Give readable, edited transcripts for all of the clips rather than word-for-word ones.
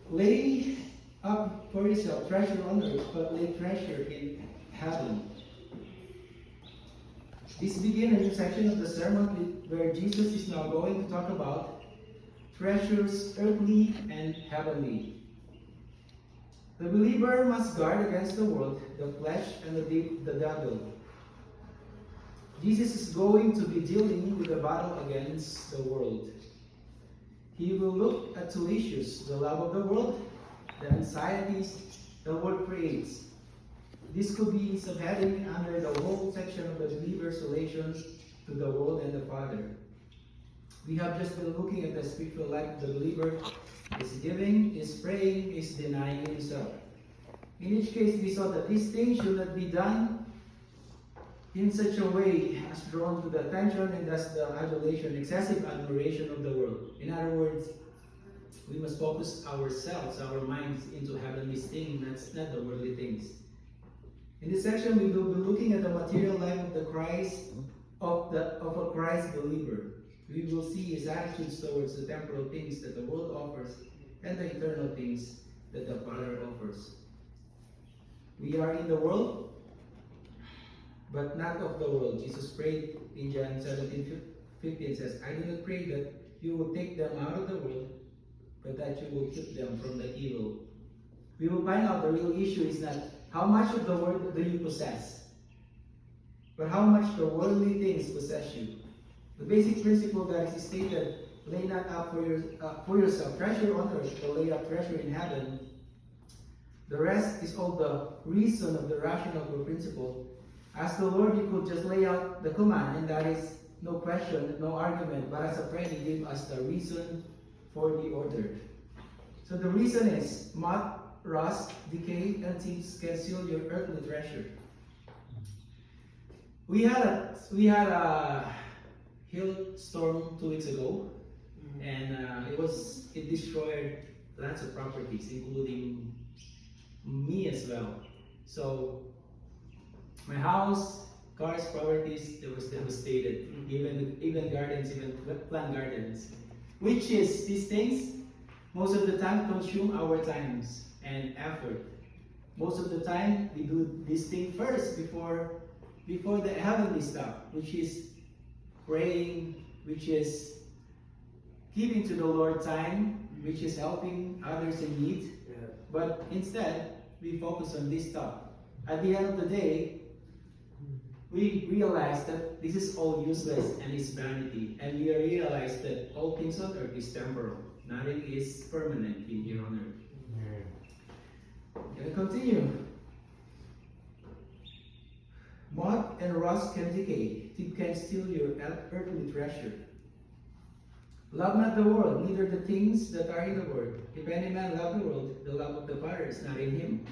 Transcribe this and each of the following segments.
Lay up for yourself treasure on earth, but lay treasure in heaven. This begins a new section of the sermon where Jesus is now going to talk about treasures earthly and heavenly. The believer must guard against the world, the flesh, and the devil. Jesus is going to be dealing with a battle against the world. He will look at two issues: the love of the world, the anxieties the world creates. This could be subheading under the whole section of the believer's relations to the world and the Father. We have just been looking at the spiritual life of the believer. Is giving, is praying, is denying himself. In each case, we saw that these things should not be done in such a way as drawn to the attention and thus the adulation, excessive admiration of the world. In other words, we must focus ourselves, our minds, into heavenly things, that's not the worldly things. In this section, we will be looking at the material life of a Christ believer. We will see his attitudes towards the temporal things that the world offers and the eternal things that the Father offers. We are in the world, but not of the world. Jesus prayed in John 17:15 says, I do not pray that you will take them out of the world, but that you will keep them from the evil. We will find out the real issue is not how much of the world do you possess, but how much the worldly things possess you. The basic principle that is stated, lay not up for yourself treasure on earth, but lay up treasure in heaven. The rest is all the reason of the rational principle. As the Lord, you could just lay out the command, and that is no question, no argument. But as a friend, He gave us the reason for the order. So the reason is moth, rust, decay, and thieves can steal your earthly treasure. We had a hailstorm 2 weeks ago, and it destroyed lots of properties, including me as well. So my house, cars, properties, it was devastated. Even gardens, even plant gardens. Which is these things most of the time consume our times and effort. Most of the time we do this thing first before the heavenly stuff, which is praying, which is giving to the Lord time, which is helping others in need. Yeah. But instead, we focus on this stuff. At the end of the day, we realize that this is all useless and is vanity. And we realize that all things on earth is temporal. Nothing is permanent in here on earth. And continue. Moth and rust can decay. Thief can steal your earthly treasure. Love not the world, neither the things that are in the world. If any man love the world, the love of the Father is not in him.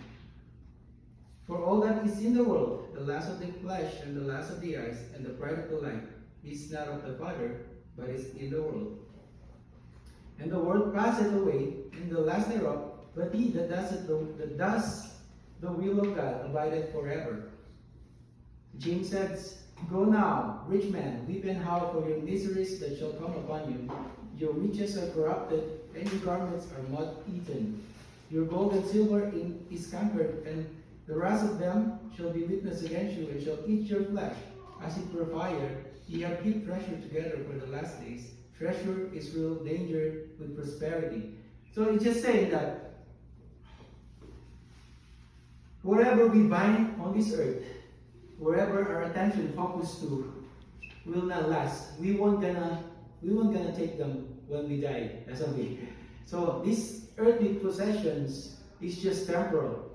For all that is in the world, the lust of the flesh and the lust of the eyes and the pride of the life, is not of the Father, but is in the world. And the world passeth away, and the lust thereof, but he that does the will of God abideth forever. James says, Go now, rich man, weep and howl for your miseries that shall come upon you. Your riches are corrupted, and your garments are moth-eaten. Your gold and silver is cankered, and the rest of them shall be witness against you, and shall eat your flesh. As it were fire, ye have hid treasure together for the last days. Treasure is real danger with prosperity. So it's just saying that whatever we bind on this earth, wherever our attention focused to, will not last. We won't gonna take them when we die, doesn't we? So these earthly possessions is just temporal.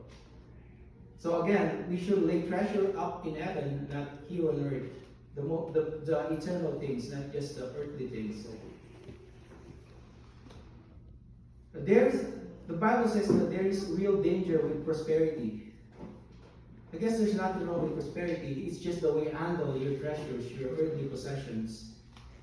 So again, we should lay treasure up in heaven, not here on earth. The eternal things, not just the earthly things. The Bible says that there is real danger with prosperity. I guess there's nothing wrong with prosperity. It's just the way you handle your treasures, your earthly possessions.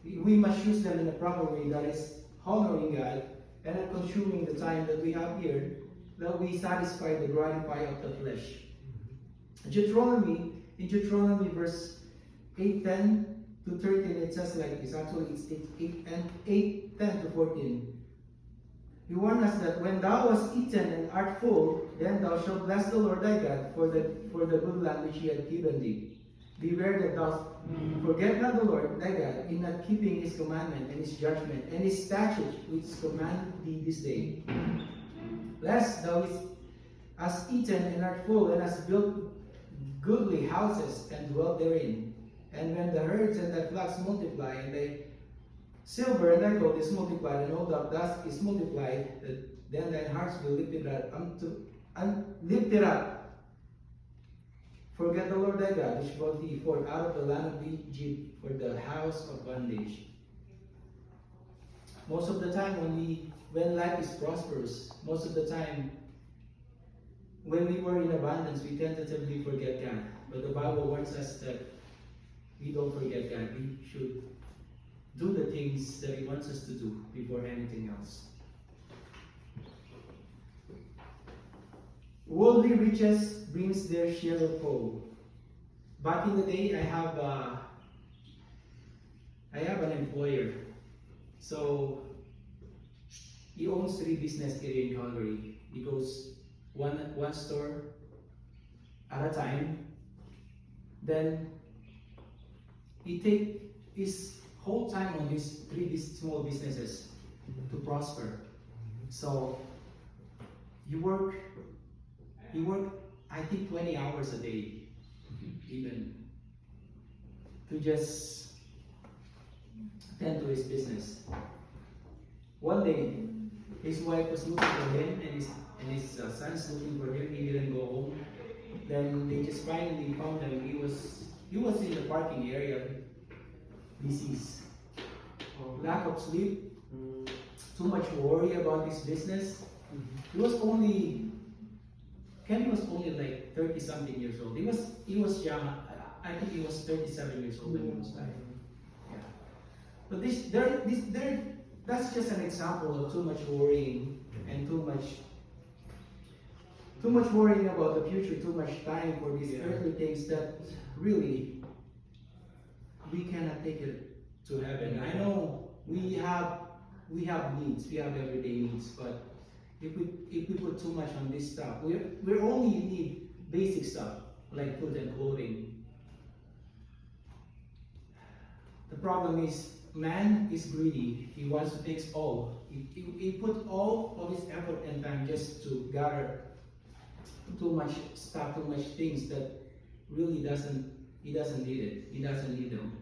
We must use them in a proper way that is honoring God and not consuming the time that we have here, that we satisfy the gratify of the flesh. In Deuteronomy verse 8:10 to 13, it says like this. Actually, it's 8:10 to 14. He warned us that when thou hast eaten and art full, then thou shalt bless the Lord thy God for the good land which he hath given thee. Beware that thou forget not the Lord thy God in not keeping his commandment and his judgment and his statutes which command thee this day. Lest thou hast eaten and art full, and hast built goodly houses and dwelt therein. And when the herds and thy flocks multiply, and thy silver and thy gold is multiplied, and all that dust is multiplied, then thine hearts will lifted up. Forget the Lord thy God, which brought thee forth out of the land of Egypt for the house of bondage. Most of the time when life is prosperous, most of the time when we were in abundance, we tentatively forget God. But the Bible warns us that we don't forget God. We should do the things that he wants us to do before anything else. Worldly riches brings their share of woe. Back in the day, I have an employer. So he owns 3 businesses here in Calgary. He goes one store at a time. Then he takes his whole time on these 3 small businesses to prosper. So you work I think 20 hours a day, even to just attend to his business. One day, his wife was looking for him, and his sons looking for him. He didn't go home. Then they just finally found him. He was in the parking area. Disease, lack of sleep, too much worry about his business. Kenny was only like 30 something years old. He was young. I think he was 37 years old when he was dying. Yeah. But that's just an example of too much worrying and too much worrying about the future, too much time for these earthly things that really we cannot take it to heaven. I know we have needs, we have everyday needs, but if we put too much on this stuff, we only need basic stuff like food and clothing. The problem is man is greedy. He wants to take all. He put all of his effort and time just to gather too much stuff, too much things that really he doesn't need it. He doesn't need them.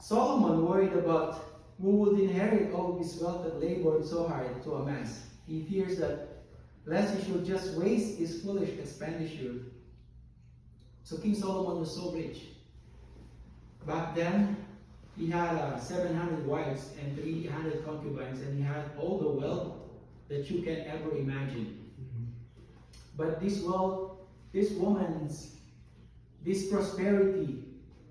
Solomon worried about who would inherit all his wealth that labored so hard to amass. He fears that lest he should just waste his foolish expenditure. So King Solomon was so rich. Back then, he had 700 wives and 300 concubines, and he had all the wealth that you can ever imagine. But this wealth, this prosperity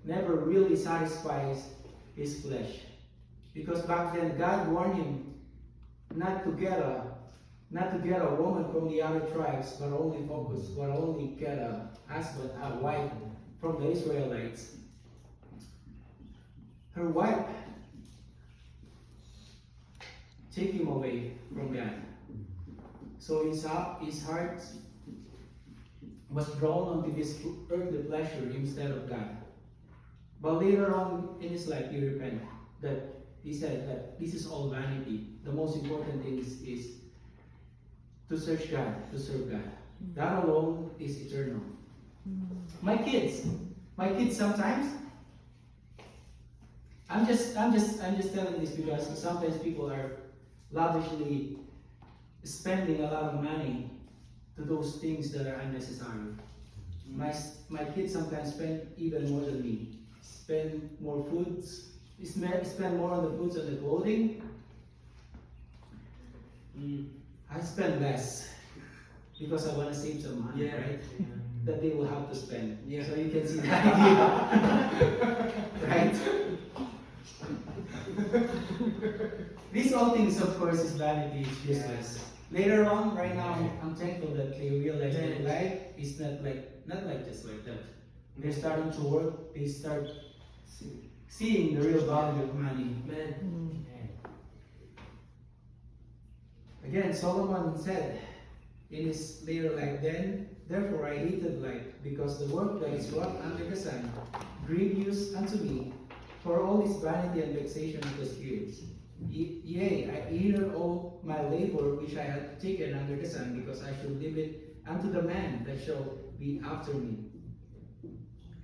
never really satisfies his flesh. Because back then, God warned him not to get a woman from the other tribes, but only get a husband, a wife from the Israelites. Her wife take him away from God. So his heart was drawn onto this earthly pleasure instead of God. But later on in his life, he repented. That he said that this is all vanity. The most important thing is to search God, to serve God. That alone is eternal. My kids sometimes. I'm just telling this because sometimes people are lavishly spending a lot of money to those things that are unnecessary. My kids sometimes spend even more than me. Spend more foods. Spend more on the foods and the clothing. I spend less because I want to save some money, right? Yeah. That they will have to spend. Yeah. So you can see the idea, right? These all things, of course, is vanity, is useless. Later on, right now, I'm thankful that they realize that life is not like just like that. They're starting to work. They start seeing the real value of money. Again, Solomon said in his later life, then, therefore I hated life, because the work that is wrought under the sun, grievous unto me, for all is vanity and vexation of the spirits. Yea, I hated all my labor which I had taken under the sun, because I should leave it unto the man that shall be after me.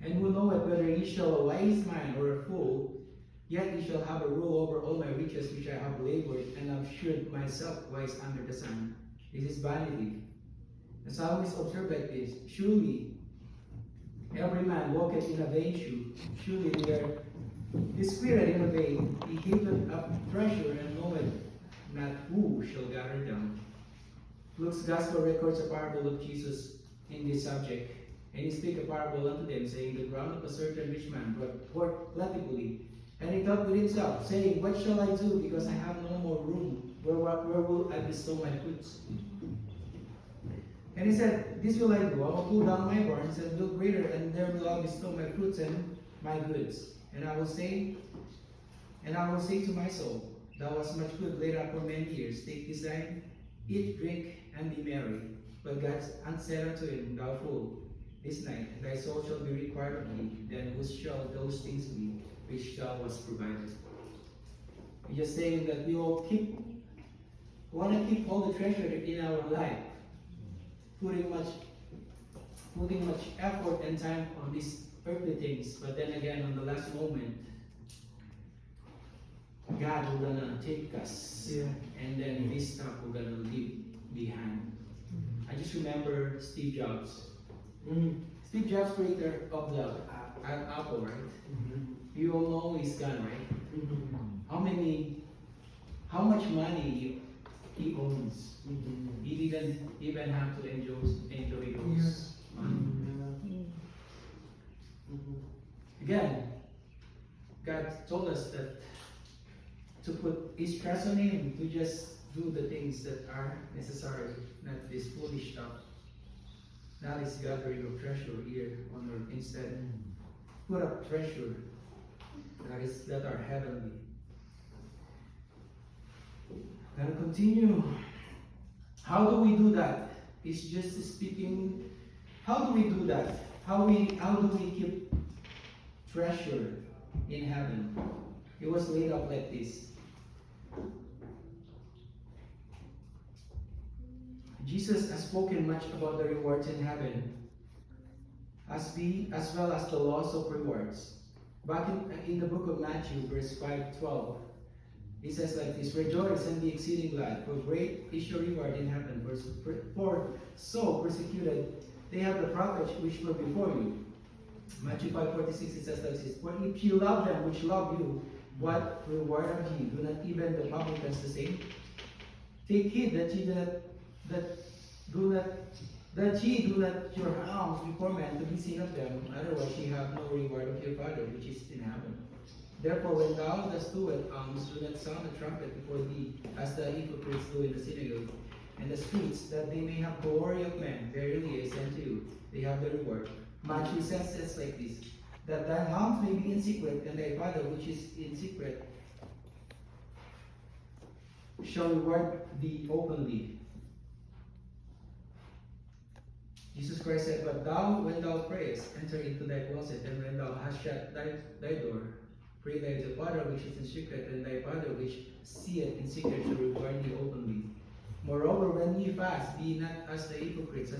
And who knoweth whether he shall a wise man or a fool, yet he shall have a rule over all my riches which I have labored, and have shewed myself wise under the sun. This is vanity. The psalmist observed like this, surely every man walketh in a vain shoe, surely his spirit in a vain, he heapeth up treasure, and knoweth not who shall gather down. Luke's gospel records a parable of Jesus in this subject. And he spake a parable unto them, saying, the ground of a certain rich man brought forth plentifully. And he thought with himself, saying, what shall I do, because I have no more room? Where will I bestow my goods? And he said, this will I do. I will pull down my barns and build greater, and there will I bestow my fruits and my goods. And I will say to my soul, thou hast much good laid up for many years. Take this thine, eat, drink, and be merry. But God said unto him, thou fool, this night thy soul shall be required of thee. Then whose shall those things be which thou hast provided? He's just saying that we all want to keep all the treasure in our life, putting much effort and time on these earthly things, but then again on the last moment, God will gonna take us, and then this stuff we're gonna leave behind. I just remember Steve Jobs. Steve Jobs, creator of the Apple, right? You all know he's gone, right? How much money he owns? He didn't even have to enjoy those money. Again, God told us that to put His trust on Him, to just do the things that are necessary, not this foolish stuff. Not this gathering of treasure here on earth. Instead, put up treasure that are heavenly. And continue. How do we do that? It's just speaking. How do we do that? How do we keep treasure in heaven? It was laid up like this. Jesus has spoken much about the rewards in heaven, as well as the loss of rewards. Back in the book of Matthew, verse 5:12, it says like this: rejoice and be exceeding glad, for great is your reward in heaven. For so persecuted they have the prophets which were before you. Matthew 5:46, it says like this: for if you love them which love you, what reward have ye? Do not even the publicans the same? Take heed that ye do not your alms before men to be seen of them, otherwise ye have no reward of your Father which is in heaven. Therefore, when thou dost do alms, do not sound the trumpet before thee, as the hypocrites do in the synagogue and the streets, that they may have glory of men. Verily I say unto you, they have the reward. Matthew says like this: that thine alms may be in secret, and thy Father which is in secret shall reward thee openly. Jesus Christ said, but thou, when thou prayest, enter into thy closet, and when thou hast shut thy door, pray thy to Father which is in secret, and thy Father which seeth in secret shall reward thee openly. Moreover, when ye fast, be not as the hypocrites,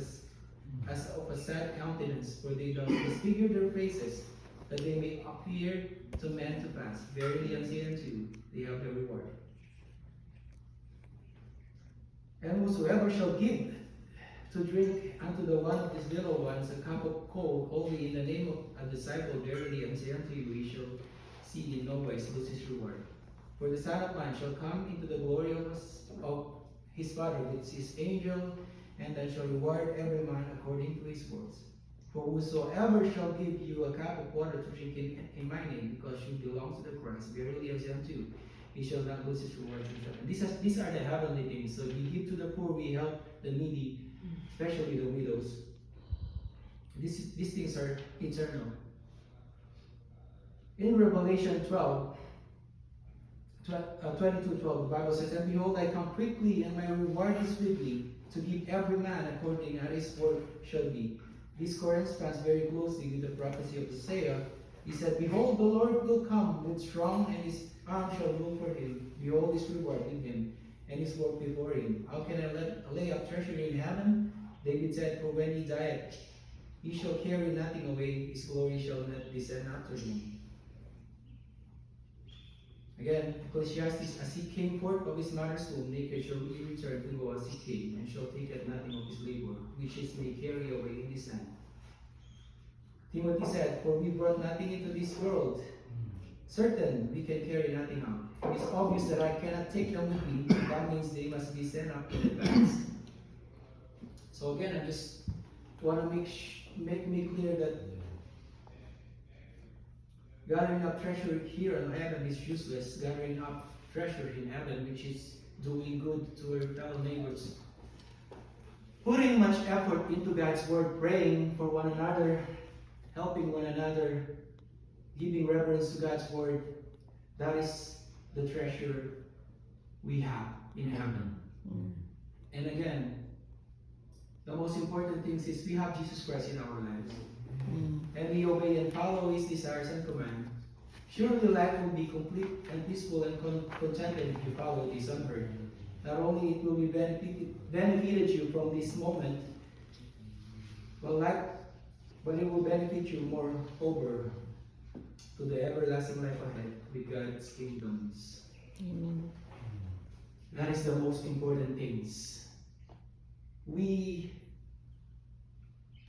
as of a sad countenance, for they do disfigure their faces, that they may appear to men to fast. Verily I say unto you, they have their reward. And whosoever shall give to drink unto the one of these little ones a cup of cold only in the name of a disciple, verily I say unto you, he shall see in no wise lose his reward. For the Son of Man shall come into the glory of his Father with his angel, and then shall reward every man according to his works. For whosoever shall give you a cup of water to drink in my name, because you belong to the Christ, verily I say unto you, he shall not lose his reward in heaven. These are the heavenly things. So we give to the poor, we help the needy, especially the widows. These things are eternal. In Revelation 12, 22:12, the Bible says, "And behold, I come quickly, and my reward is with me, to give every man according as his work shall be." This corresponds very closely with the prophecy of Isaiah. He said, "Behold, the Lord will come with strong, and his arm shall rule for him. Behold, his reward with him, and his work before him. How can I lay up treasure in heaven?" David said, "For when he dieth, he shall carry nothing away, his glory shall not descend after him." Again, Ecclesiastes, "As he came forth of his mother's womb, naked shall he return to go as he came, and shall take at nothing of his labor, which is may carry away in his hand." Timothy said, "For we brought nothing into this world. Certain, we can carry nothing out. It is obvious that I cannot take them with me. That means they must be sent up in advance." So again, I just want to make me clear that gathering up treasure here in heaven is useless. Gathering up treasure in heaven, which is doing good to our fellow neighbors, putting much effort into God's word, praying for one another, helping one another, giving reverence to God's word, that is the treasure we have in heaven. And again, the most important thing is we have Jesus Christ in our lives. And we obey and follow his desires and commands. Surely life will be complete and peaceful and contented if you follow this on earth. Not only it will be benefited you from this moment, but it will benefit you more over to the everlasting life ahead with God's kingdoms. Amen. That is the most important things.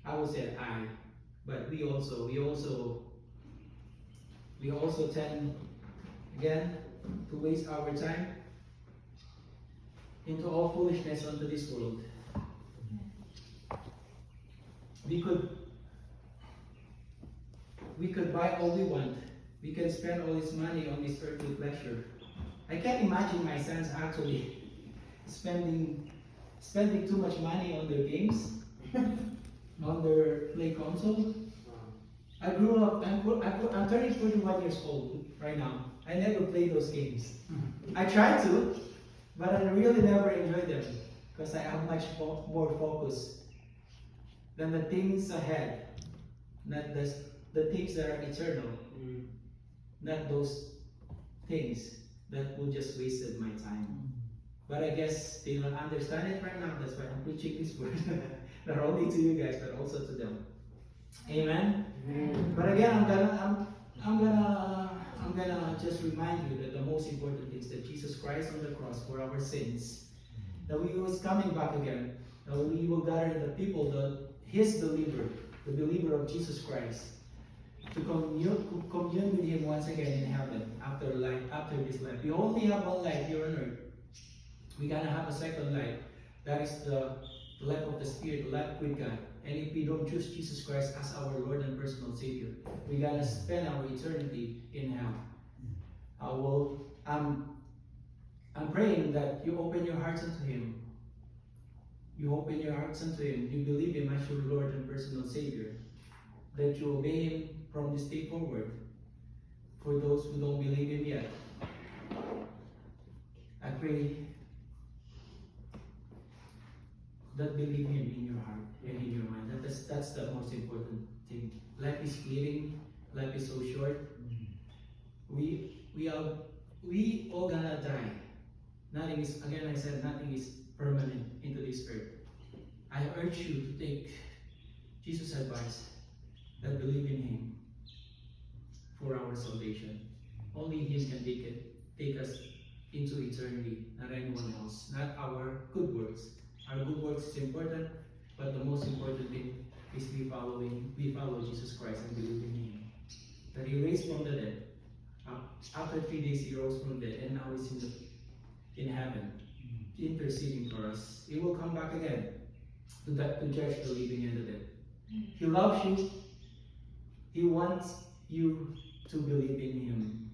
I would say but we also tend again to waste our time into all foolishness unto this world. We could buy all we want. We can spend all this money on this earthly pleasure. I can't imagine my sons actually spending too much money on their games, on their play console. I grew up, I'm turning 41 years old right now. I never played those games. I tried to, but I really never enjoyed them because I have much more focus than the things ahead, not the things that are eternal, not those things that will just wasted my time. But I guess they don't understand it right now. That's why I'm preaching this word, not only to you guys but also to them. Amen. But again, I'm gonna just remind you that the most important thing is that Jesus Christ on the cross for our sins, that He was coming back again, that we will gather the people, the believer of Jesus Christ, to commune with Him once again in heaven after this life. We only have one life here on earth. We're gonna have a second life. That is the life of the Spirit, the life with God. And if we don't choose Jesus Christ as our Lord and personal Savior, we're gonna spend our eternity in hell. I'm praying that you open your hearts unto Him. You open your hearts unto Him. You believe Him as your Lord and personal Savior. That you obey Him from this day forward. For those who don't believe Him yet, I pray that believe Him in your heart and in your mind. That's the most important thing. Life is fleeting. Life is so short. We all gonna die. Nothing is, again I said, nothing is permanent into this earth. I urge you to take Jesus' advice, that believe in Him for our salvation. Only Him can take us into eternity, not anyone else, not our good works. Our good works is important, but the most important thing is we follow Jesus Christ and believe in Him. That He raised from the dead. After 3 days He rose from the dead, and now He's in heaven, interceding for us. He will come back again to judge the living and the dead. He loves you. He wants you to believe in Him.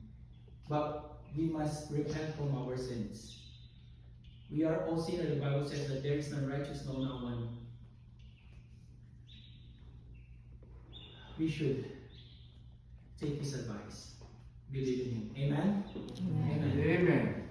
But we must repent from our sins. We are all sinners. The Bible says that there is none righteous, no, not one. We should take His advice. believe in Him. Amen? Amen. Amen.